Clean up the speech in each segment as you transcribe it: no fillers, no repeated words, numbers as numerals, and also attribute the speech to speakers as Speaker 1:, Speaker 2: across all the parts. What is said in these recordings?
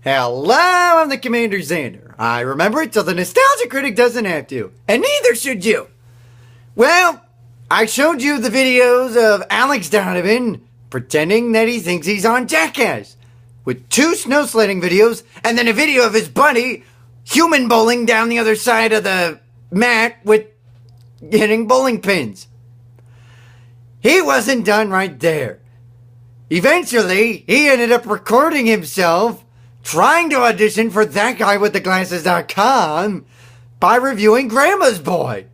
Speaker 1: Hello, I'm the CommanderZander. I remember it so the nostalgia critic doesn't have to, and neither should you. Well, I showed you the videos of Alex Donovan pretending that he thinks he's on Jackass, with 2 snow sledding videos and then a video of his buddy human bowling down the other side of the mat with hitting bowling pins. He wasn't done right there. Eventually, he ended up recording himself trying to audition for ThatGuyWithTheGlasses.com by reviewing Grandma's Boy.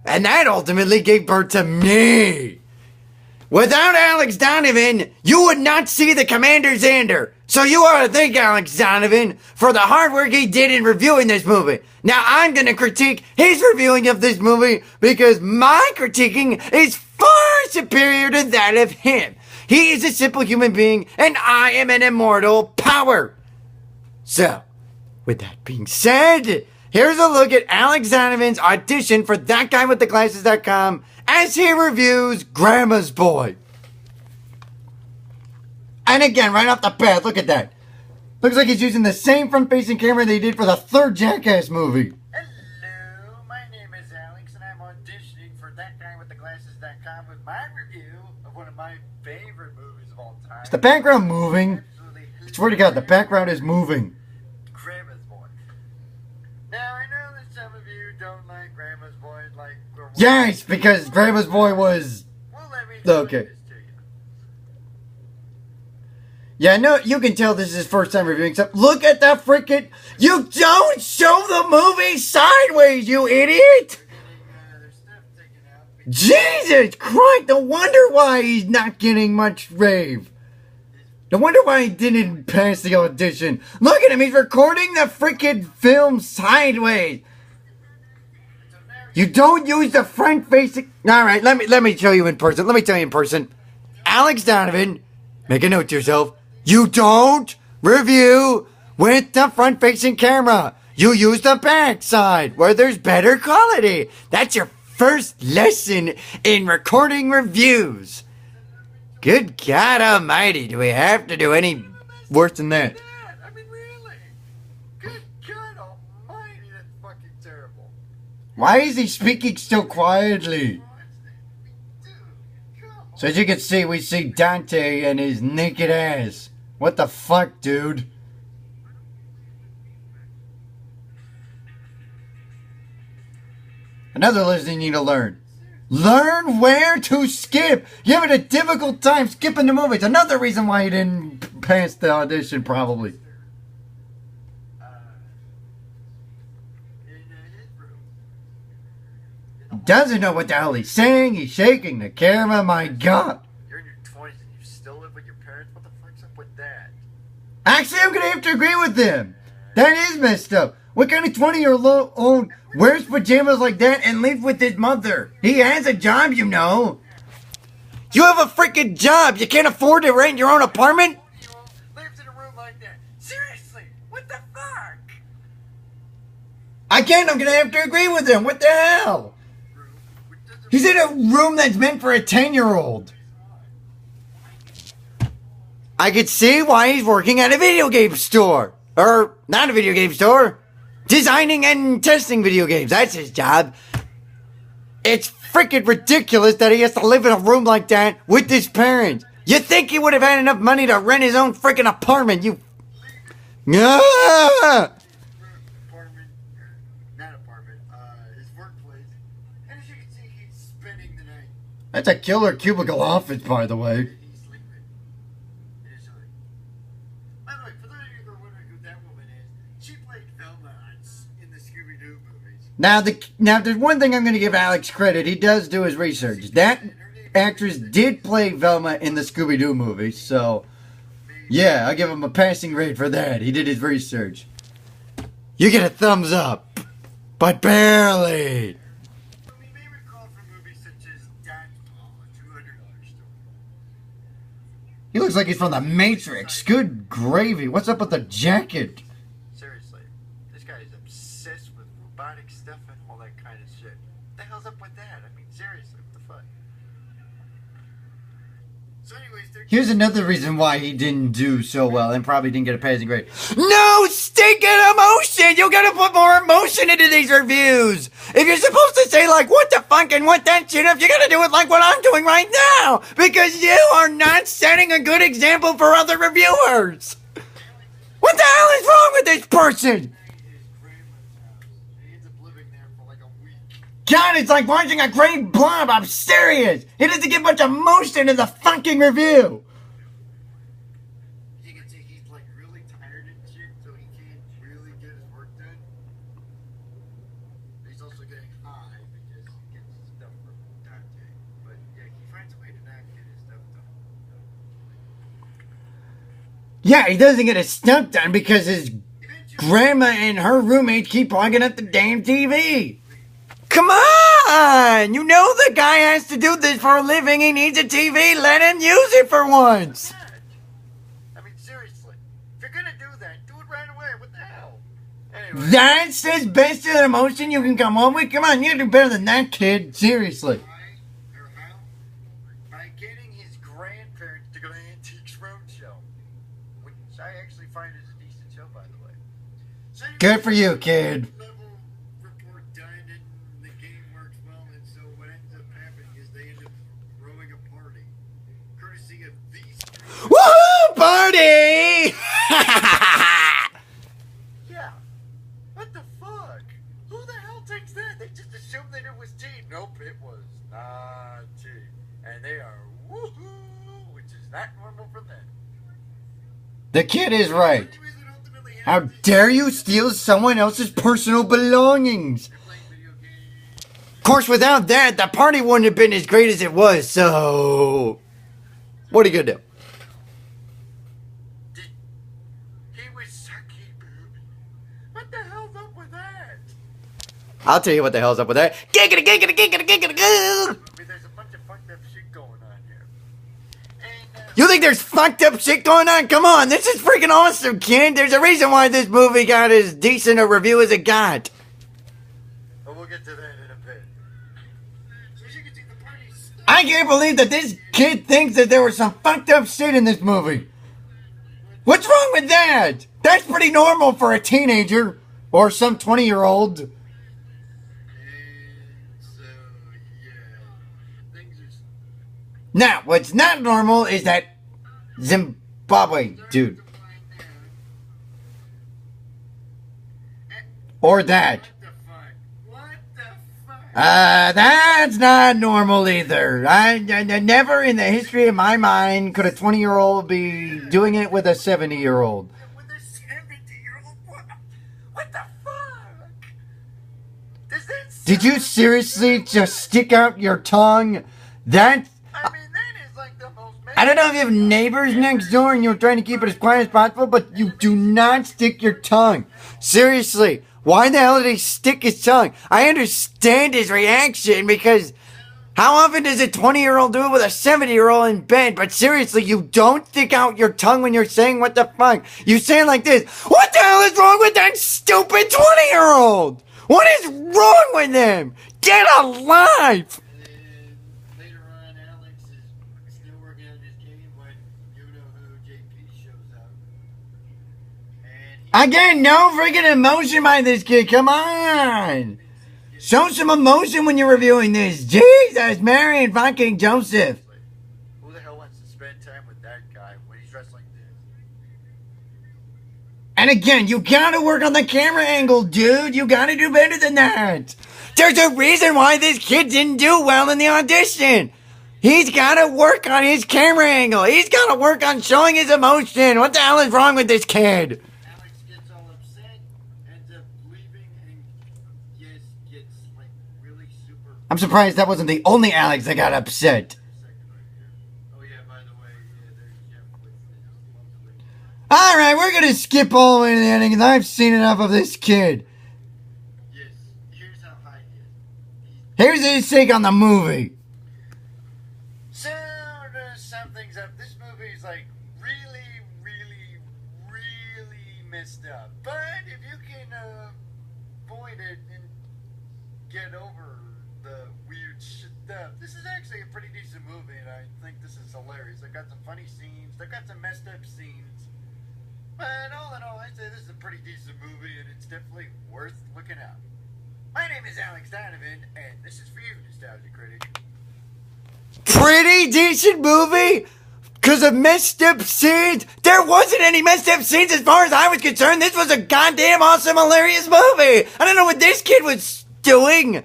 Speaker 1: And that ultimately gave birth to me. Without Alex Donovan, you would not see the CommanderZander. So you ought to thank Alex Donovan for the hard work he did in reviewing this movie. Now I'm going to critique his reviewing of this movie because my critiquing is far superior to that of him. He is a simple human being, and I am an immortal power. So, with that being said, here's a look at Alex Donovan's audition for ThatGuyWithTheGlasses.com as he reviews Grandma's Boy. And again, right off the bat, look at that. Looks like he's using the same front-facing camera that he did for the 3rd Jackass movie.
Speaker 2: Hello, my name is Alex, and I'm auditioning for ThatGuyWithTheGlasses.com with my review of one of my favorite movies of all time.
Speaker 1: Is the background moving? I swear to God, the background is moving.
Speaker 2: Grandma's Boy. Now, I know that some of you don't like Grandma's Boy, like...
Speaker 1: Yes, because Grandma's Boy was...
Speaker 2: Well, let me
Speaker 1: okay.
Speaker 2: this to you.
Speaker 1: Yeah, no, you can tell this is his first time reviewing stuff. Look at that freaking... You don't show the movie sideways, you idiot! Jesus Christ, no wonder why he's not getting much rave. No wonder why he didn't pass the audition. Look at him, he's recording the freaking film sideways. You don't use the front facing... Alright, let me show you in person. Let me tell you in person. Alex Donovan, make a note to yourself. You don't review with the front facing camera. You use the back side where there's better quality. That's your first lesson in recording reviews. Good God Almighty, do we have to do any worse than that?
Speaker 2: I mean, really? Good God Almighty, that's fucking terrible.
Speaker 1: Why is he speaking so quietly? So as you can see, we see Dante and his naked ass. What the fuck, dude? Another lesson you need to learn. Learn where to skip. You're having a difficult time skipping the movies. Another reason why you didn't pass the audition, probably. Doesn't know what the hell he's saying. He's shaking the camera. My God.
Speaker 2: You're in your 20s and you still live with your parents? What the fuck's up with that?
Speaker 1: Actually, I'm going to have to agree with him. That is messed up. What kind of 20-year-old wears pajamas like that and lives with his mother? He has a job, you know. You have a freaking job. You can't afford to rent your own apartment?
Speaker 2: Lives in a room like that. Seriously, what the fuck?
Speaker 1: Again, I'm going to have to agree with him. What the hell? He's in a room that's meant for a 10-year-old. I could see why he's working at a video game store. Or, not a video game store. Designing and testing video games. That's his job. It's freaking ridiculous that he has to live in a room like that with his parents. You think he would have had enough money to rent his own freaking apartment, you... Ah!
Speaker 2: Apartment, not apartment, his workplace. And as you can see, he's spending the night.
Speaker 1: That's a killer cubicle office, by the way.
Speaker 2: He's sleeping. Initially. By the way, for those of you who are wondering who that woman is, she played Velma in the Scooby-Doo movies.
Speaker 1: Now, there's one thing I'm going to give Alex credit. He does do his research. That actress did play Velma in the Scooby-Doo movies, so... Yeah, I'll give him a passing grade for that. He did his research. You get a thumbs up. But barely.
Speaker 2: You may recall from movies such as Dodgeball, a $200 story.
Speaker 1: He looks like he's from the Matrix. Good gravy. What's up with the jacket?
Speaker 2: Seriously, this guy is obsessed with robotic stuff and all that kind of shit. What the hell's up with that? I mean, seriously, what the fuck? So So anyways,
Speaker 1: Here's another reason why he didn't do so well and probably didn't get a passing grade. No stinking emotion! You gotta put more emotion into these reviews! If you're supposed to say like, what the fuck and what that shit up, you gotta do it like what I'm doing right now! Because you are not setting a good example for other reviewers! What the hell is wrong with this person?
Speaker 2: his grandma's house. He ends up living there for like a week.
Speaker 1: God, it's like watching a great blob. I'm serious. He doesn't get much emotion in the fucking review.
Speaker 2: You can see he's like really tired and shit, so he can't really get his work done. He's also getting high because he gets stuff from Dante. But yeah, he finds a way to not get his stuff done.
Speaker 1: Yeah, he doesn't get his stuff done because his grandma and her roommate keep plugging up the damn TV. Come on! You know the guy has to do this for a living. He needs a TV. Let him use it for once.
Speaker 2: I mean, seriously. If you're gonna do that, do it right away. What the hell? Anyway.
Speaker 1: That's his best emotion you can come up with. Come on, you can do better than that, kid. Seriously.
Speaker 2: Or how? By getting his grandparents to go to Antiques Roadshow. Which I actually find is a decent show, by the way. So
Speaker 1: Good for you, kid.
Speaker 2: level report done and the game works well, and so what ends up happening is they end up throwing a party. Courtesy of these three.
Speaker 1: Woohoo! Party!
Speaker 2: Yeah. What the fuck? Who the hell thinks that? They just assumed that it was tea. Nope, it was not tea. And they are woohoo, which is not normal for them.
Speaker 1: The kid is right.
Speaker 2: Anyways, it ultimately
Speaker 1: How
Speaker 2: happens.
Speaker 1: dare you steal someone else's personal belongings?
Speaker 2: They're playing video games.
Speaker 1: Of course, without that, the party wouldn't have been as great as it was, so... What are you gonna do?
Speaker 2: He was sucky boob. What the hell's up with that?
Speaker 1: I'll tell you what the hell's up with that. Giggity, giggity, giggity, giggity, goo!
Speaker 2: I mean, there's a bunch of fucked up shit going on here. And,
Speaker 1: You think there's fucked up shit going on? Come on, this is freaking awesome, kid. There's a reason why this movie got as decent a review as it got.
Speaker 2: but we'll get to that in a bit. So as you can see, the party's
Speaker 1: I can't believe that this kid thinks that there was some fucked up shit in this movie. What's wrong with that? That's pretty normal for a teenager or some 20-year-old.
Speaker 2: And so, yeah. Things are...
Speaker 1: Now, what's not normal is that Zimbabwe dude. Or that.
Speaker 2: What the fuck? What the fuck?
Speaker 1: That's not normal either. I never in the history of my mind could a 20-year-old be doing it with a 70-year-old.
Speaker 2: With a 70-year-old? What the fuck? Does that
Speaker 1: Did you seriously just stick out your tongue? That...
Speaker 2: I mean, that is like the most...
Speaker 1: I don't know if you have neighbors next door and you're trying to keep it as quiet as possible, but you do not stick your tongue. Seriously, why the hell did he stick his tongue? I understand his reaction because how often does a 20-year-old do it with a 70-year-old in bed? But seriously, you don't stick out your tongue when you're saying what the fuck. You say it like this. What the hell is wrong with that stupid 20-year-old? What is wrong with him? Get a life!
Speaker 2: And later on, Alex is still working on his game when you-know-who JP shows up. And he...
Speaker 1: Again, no freaking emotion by this kid. Come on. Show some emotion when you're reviewing this. Jesus, Mary and fucking Joseph.
Speaker 2: Who the hell wants to spend time with that guy when he's dressed like this?
Speaker 1: And again, you gotta work on the camera angle, dude. You gotta do better than that. There's a reason why this kid didn't do well in the audition. He's gotta work on his camera angle. He's gotta work on showing his emotion. What the hell is wrong with this kid?
Speaker 2: Alex gets all upset, ends up leaving, and yes, gets like really super...
Speaker 1: I'm surprised that wasn't the only Alex that got upset.
Speaker 2: Second right here. Oh yeah, by the way, yeah, there's Jeff with his lovely...
Speaker 1: Alright, we're gonna skip all the way to the ending because I've seen enough of this kid.
Speaker 2: Yes, here's how high he is.
Speaker 1: Here's his take on the movie.
Speaker 2: So, to sum things up, this movie is like really, really, really messed up. But if you can avoid it and get over the weird stuff. This is actually a pretty decent movie, and I think this is hilarious. They've got some funny scenes. They've got some messed up scenes. But all in all, I'd say this is a pretty decent movie, and it's definitely worth looking out. My name is Alex Donovan, and this is for you, Nostalgia Critic.
Speaker 1: Pretty decent movie? Because of messed up scenes? There wasn't any messed up scenes as far as I was concerned. This was a goddamn awesome, hilarious movie. I don't know what this kid was doing.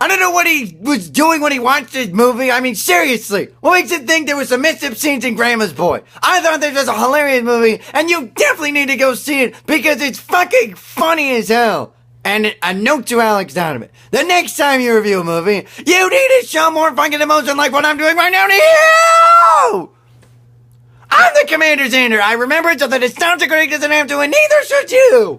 Speaker 1: I don't know what he was doing when he watched this movie. I mean, seriously. What makes you think there was some messed up scenes in Grandma's Boy? I thought this was a hilarious movie, and you definitely need to go see it because it's fucking funny as hell. And a note to Alex Donovan. The next time you review a movie, you need to show more fucking emotion like what I'm doing right now to you! I'm the CommanderZander. I remember it so that it sounds great doesn't have to, and neither should you!